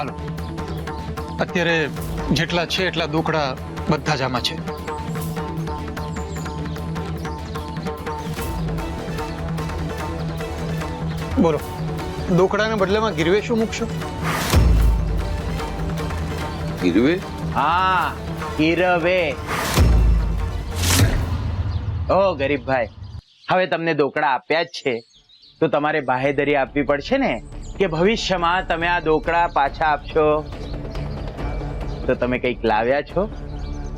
હાલો, અત્યારે જેટલા છે એટલા દુખડા બધા જ આમાં છે. બોલો, દોકડાને બદલામાં ગીરવે શું મૂકશો? ગીરવે? હા, ગીરવે. ઓ ગરીબભાઈ, હવે તમને દોકડા આપ્યા જ છે તો તમારે બાહેધરી આપવી પડશે ને કે ભવિષ્યમાં તમે આ દોકડા પાછા આપશો. તો તમે કંઈક લાવ્યા છો,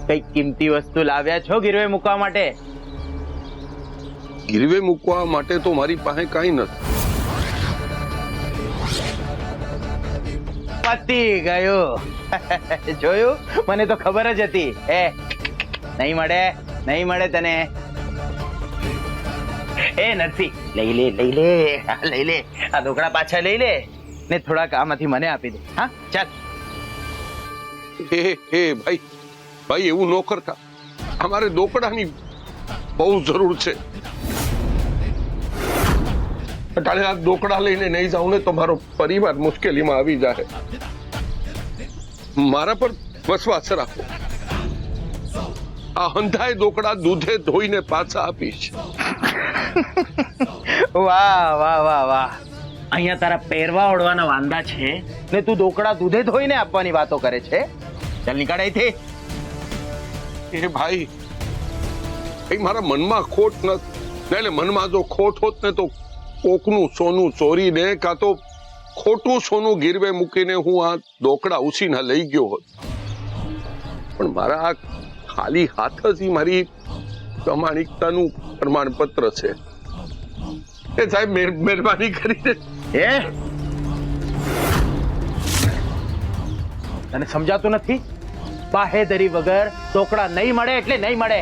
કંઈક કિંમતી વસ્તુ લાવ્યા છો ગીરવે મૂકવા માટે? ગીરવે મૂકવા માટે તો મારી પાસે કાંઈ નથી. પતી ગયું. જોયું, મને તો ખબર જ હતી. નહીં મળે, નહીં મળે તને. એ નથી, લઈ લે, લઈ લે, લઈ લે. આ દોકડા પાછા લઈ લે ને થોડાક આમાંથી મને આપી દે. હા, ચાલ. હે ભાઈ, ભાઈ એવું ન કરતા. અમારે દોકડાની બહુ જરૂર છે. અટાણે આ દોકડા લઈને નહીં જાઉં ને તો મારો પરિવાર મુશ્કેલીમાં આવી જાય. મારા પર વિશ્વાસ રાખો. આ હંધાય દોકડા દૂધે ધોઈને પાછા આપીશ. વાહ વાહ વાહ વાહ. અહીંયા તારા પહેરવા ઓઢવાના વાંદા છે ને તું દોકડા દૂધે ધોઈને આપવાની વાતો કરે છે. ચાલ નીકળ અહીંથી. એ ભાઈ, મારા મનમાં ખોટ નથી. એટલે મનમાં જો ખોટ હોત ને તો કોકનું સોનું ચોરીને કાં તો ખોટું સોનું ગીરવે મૂકીને હું આ દોકડા ઉછીના લઈ ગયો હોત. પણ મારા આ ખાલી હાથ જ મારી પ્રામાણિકતાનું પ્રમાણપત્ર છે. એ સાહેબ મહેરબાની કરીને. તને સમજાતું નથી? બાહેધરી વગર દોકડા નહીં મળે એટલે નહીં મળે.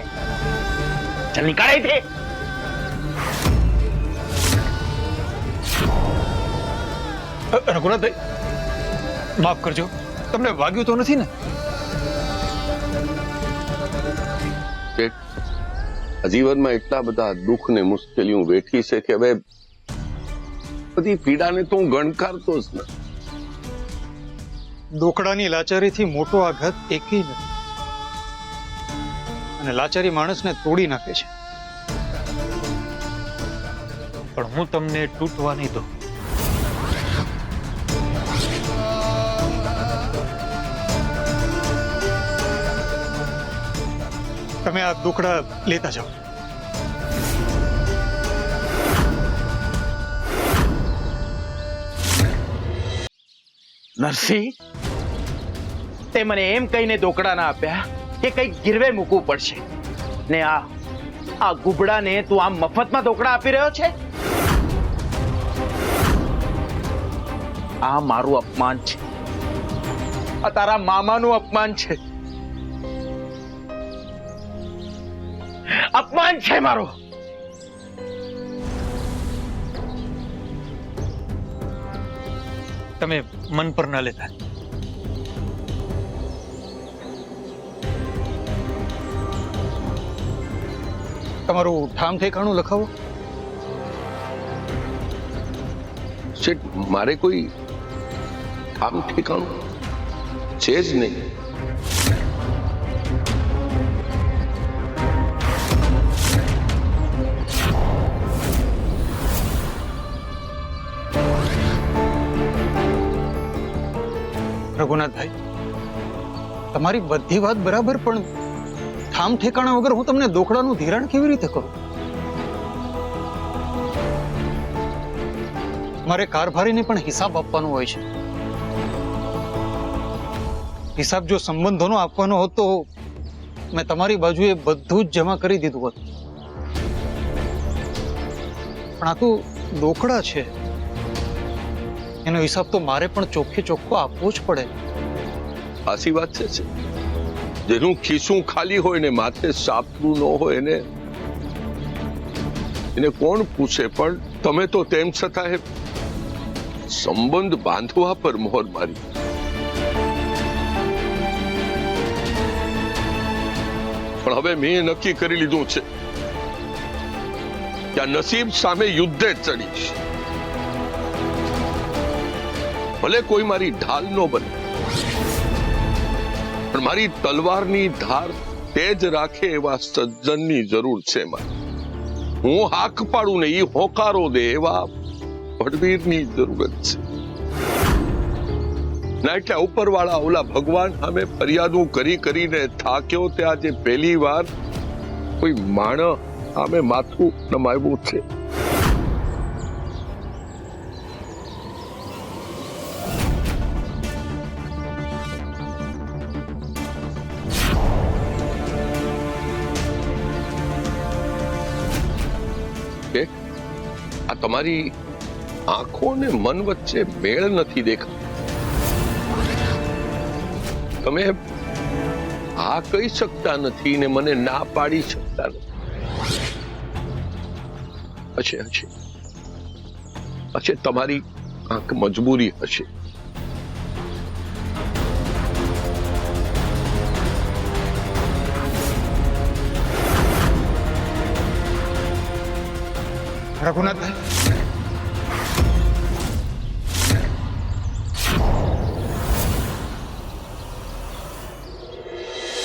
ચાલ નીકળ અહીંથી. રઘુનાથભાઈ, માફ કરજો, તમને વાગ્યું તો નથી ને? જીવનમાં એટલા બધા દુઃખ ને મુશ્કેલીઓ વેઠી છે કે હવે બધી પીડાને તો હું ગણકારતો જ નથી. દોકડાની લાચારીથી મોટો આઘાત એકેય નથી, અને લાચારી માણસને તોડી નાખે છે. પણ હું તમને તૂટવા નહીં દઉં. તમે આ દુખડા લેતા જાઓ. નરસિંહ, તે મને એમ કહીને દોકડા ના આપ્યા કે કઈક ગીરવે મૂકવું પડશે ને આ ગુબડાને તું આમ મફતમાં દોકડા આપી રહ્યો છે? આ મારું અપમાન છે. આ તારા મામાનું અપમાન છે. અપમાન છે મારું. તમે મન પર ના લેતા. તમારું ઠામ ઠેકાણું લખાવો. શેઠ, મારે કોઈ ઠામ ઠેકાણું છે જ નહીં. રઘુનાથભાઈ, તમારી બધી વાત બરાબર, પણ ઠામ ઠેકાણા વગર હું તમને દોકડાનું ધિરાણ કેવી રીતે કરું? મારે કારભારીને પણ હિસાબ આપવાનો હોય છે. હિસાબ જો સંબંધોનો આપવાનો હોત તો મેં તમારી બાજુએ બધું જ જમા કરી દીધું હોત. પણ આ તો દોકડા છે, એનો હિસાબ તો મારે પણ ચોખ્ખે ચોખ્ખો આપવો જ પડે. સાચી વાત છે. જેનું ખિસ્સું ખાલી હોય ને માથે સાપરું ન હોય એને કોણ પૂછે? પણ તમે તો તેમ છતાં સંબંધ બાંધવા પર મોહર મારી. પણ હવે મેં નક્કી કરી લીધું છે કે આ નસીબ સામે યુદ્ધે ચડીશ. ભલે કોઈ મારી ઢાલ નો બને, પણ મારી તલવારની ધાર તેજ રાખે એવા સજ્જનની જરૂર છે મારે. હું હાક પાડું ને ઈ હોકારો દે એવા ભડવીરની જરૂરત છે. ના એટલે ઉપરવાળા ઓલા ભગવાન સામે ફરિયાદો કરીને થાક્યો તે આજે પહેલી વાર કોઈ માણસ સામે માથું નમાવ્યું છે. કે આ તમારી આંખો ને મન વચ્ચે મેળ નથી દેખાતો. તમે આ કહી શકતા નથી ને મને ના પાડી શકતા નથી. હશે તમારી આંખ મજબૂરી હશે. રઘુનાથભાઈ